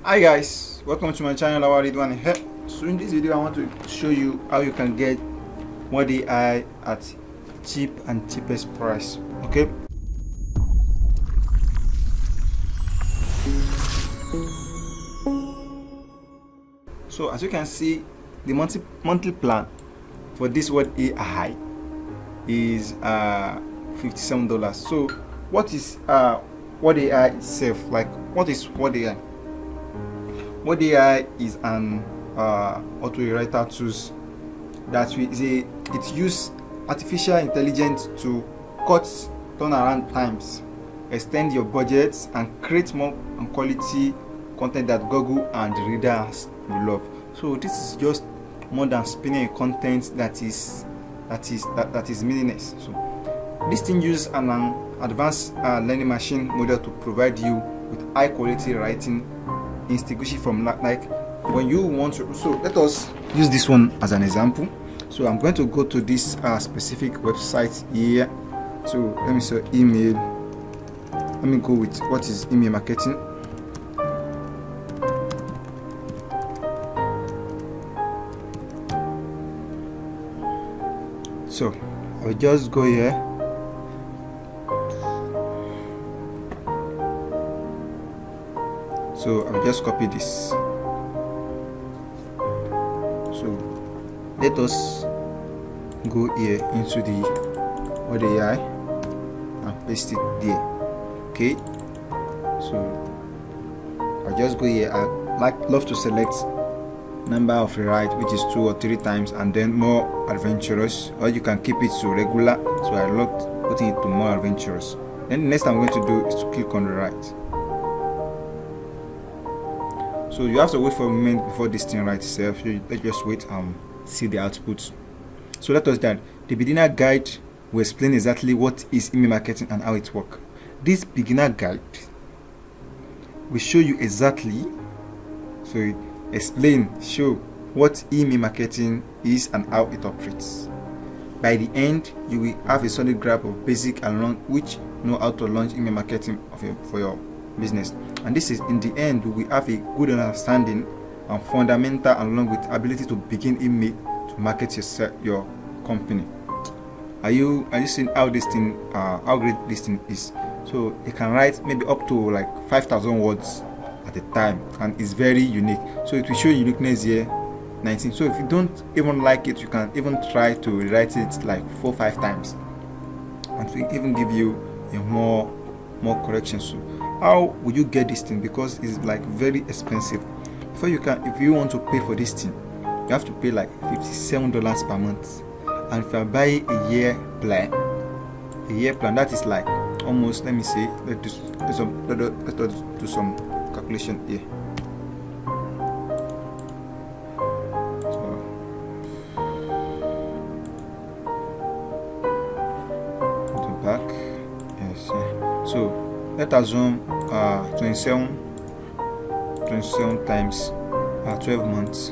Hi guys, welcome to my channel. AEDigi here. So in this video I want to show you how you can get WordAi at cheap and cheapest price. Okay, so as you can see, the monthly plan for this WordAi is $57. So what is WordAi itself? Like, what is WordAi? WordAi is an auto writer tools that it uses artificial intelligence to cut turnaround times, extend your budgets, and create more quality content that Google and the readers will love. So this is just more than spinning a content that is meaningless. So this thing uses an advanced learning machine model to provide you with high quality writing distinguish it from like when you want to. So let us use this one as an example. So I'm going to go to this specific website here. So let me say email. Let me go with what is email marketing. So I'll just go here. So I'll just copy this. So let us go here into the WordAi and paste it there. Okay. So I'll just go here. I love to select number of rewrite, which is 2 or 3 times, and then more adventurous, or you can keep it to regular. So I love putting it to more adventurous. Then the next I'm going to do is to click on the right. So you have to wait for a moment before this thing writes itself. So let's just wait and see the output. So let us start. The beginner guide will explain exactly what is email marketing and how it works. This beginner guide will show you exactly, so show what email marketing is and how it operates. By the end, you will have a solid grasp of basic and long which know how to launch email marketing for your business. And this is in the end we have a good understanding and fundamental along with ability to begin email to market your company. Are you seeing how this thing how great this thing is? So you can write maybe up to like 5,000 words at a time, and it's very unique. So it will show uniqueness here 19. So if you don't even like it, you can even try to rewrite it like 4 or 5 times, and we even give you a more corrections. So how would you get this thing? Because it's like very expensive. If you want to pay for this thing, you have to pay like $57 per month. And if you buy a year plan, that is like almost, let me see, let's do some calculation here. So the back, yes. So let us assume 27 times 12 months,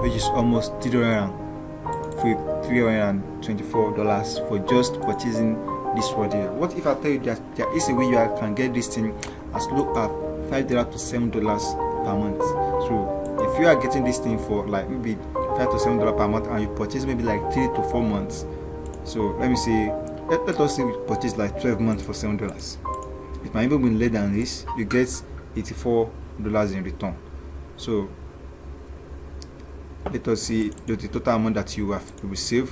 which is almost $324 for just purchasing this WordAi. What if I tell you that there is a way you can get this thing as low as $5 to $7 per month? So if you are getting this thing for like maybe $5 to $7 per month, and you purchase maybe like 3 to 4 months, so let me say let us say we purchase like 12 months for $7. It might even be less than this. You get $84 in return. So let us see the total amount that you will save.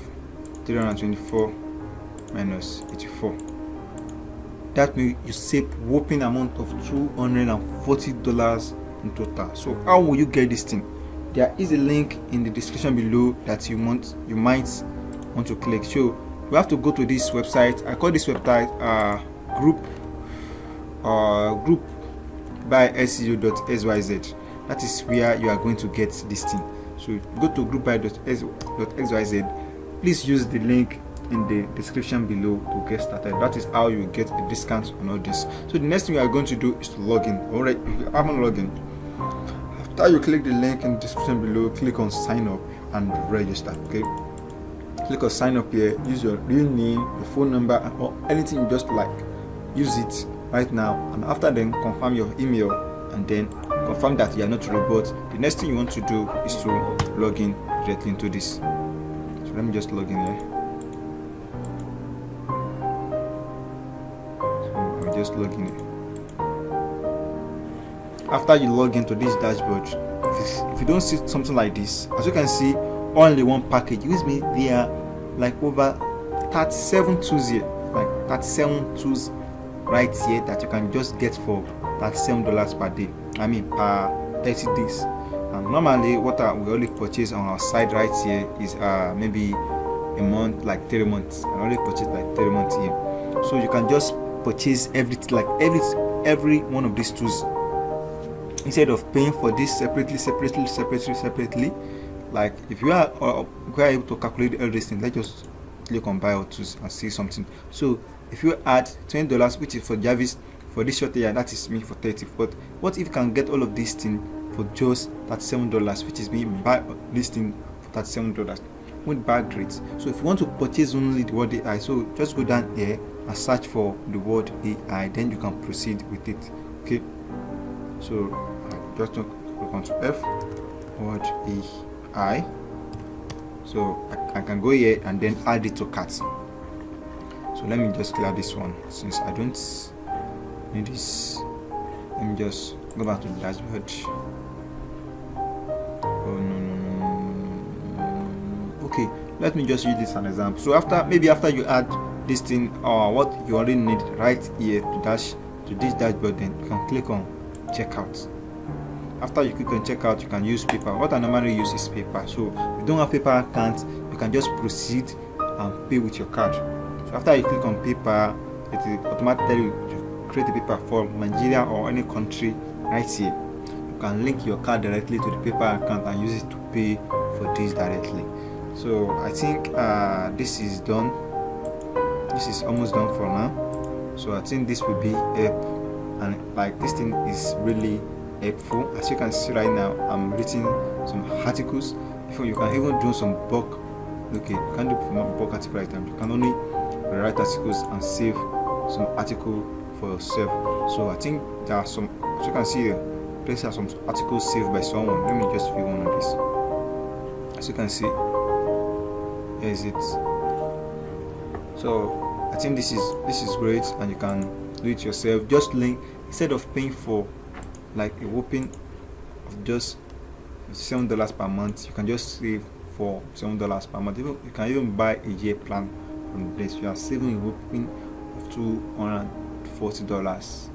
324 minus 84. That means you save whopping amount of $240 in total. So how will you get this thing? There is a link in the description below that you might want to click. So you have to go to this website. I call this website group by SEO.xyz. That is where you are going to get this thing. So go to groupby.xyz. Please use the link in the description below to get started. That is how you get a discount on all this. So the next thing you are going to do is to log in. Alright, if you haven't logged in, after you click the link in the description below, click on sign up and register. Okay, click on sign up here. Use your real name, your phone number, or anything you just like. Use it right now, and after then confirm your email and then confirm that you are not a robot, the next thing you want to do is to log in directly into this. So let me just log in here. So I'll just log in here. After you log into this dashboard, if you don't see something like this, as you can see, only one package, which means there are like over 37 tools here, like 37 tools right here that you can just get for $37 per day. I mean per 30 days. And normally what we only purchase on our side right here is maybe a month, like 3 months. I only purchase like 3 months here. So you can just purchase everything, like every one of these tools, instead of paying for this separately. Like if you are able to calculate all these things, let's just click on buy or tools and see something. So if you add $20, which is for Jarvis, for this short here, that is me for 30. But what if you can get all of these things for just $37, which is me buy this thing for $37 with bad rates? So if you want to purchase only the word AI, so just go down here and search for the word AI, then you can proceed with it. Okay, so just click onto F word AI. So I can go here and then add it to cart. So let me just clear this one since I don't need this. Let me just go back to the dashboard. Oh no. Okay, let me just use this as an example. So after you add this thing or what you already need right here to this dashboard, then you can click on checkout. After you click on checkout, you can use paper. What I normally use is paper. So if you don't have paper account, you can just proceed and pay with your card. So after you click on paper, it will automatically create a paper for Nigeria or any country right here. You can link your card directly to the paper account and use it to pay for this directly. So I think this is done. This is almost done for now. So I think this will be help, and like this thing is really helpful. As you can see right now, I'm writing some articles. Before you can even do some bulk. Okay, you can't do bulk article right now. You can only write articles and save some article for yourself. So I think there are some, as you can see here, there are some articles saved by someone. Let me just view one of this. As you can see, here is it. So I think this is great, and you can do it yourself. Just link, instead of paying for like a whopping of just $7 per month, you can just save for $7 per month. You can even buy a year plan from this. You are saving a whopping of $240.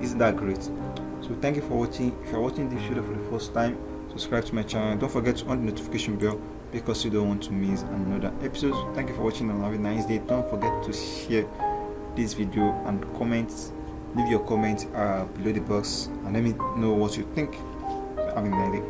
Isn't that great? So thank you for watching. If you're watching this video for the first time, subscribe to my channel. Don't forget to on the notification bell because you don't want to miss another episode. Thank you for watching and have a nice day. Don't forget to share this video and comment. Leave your comment below the box and let me know what you think. Have a nice day.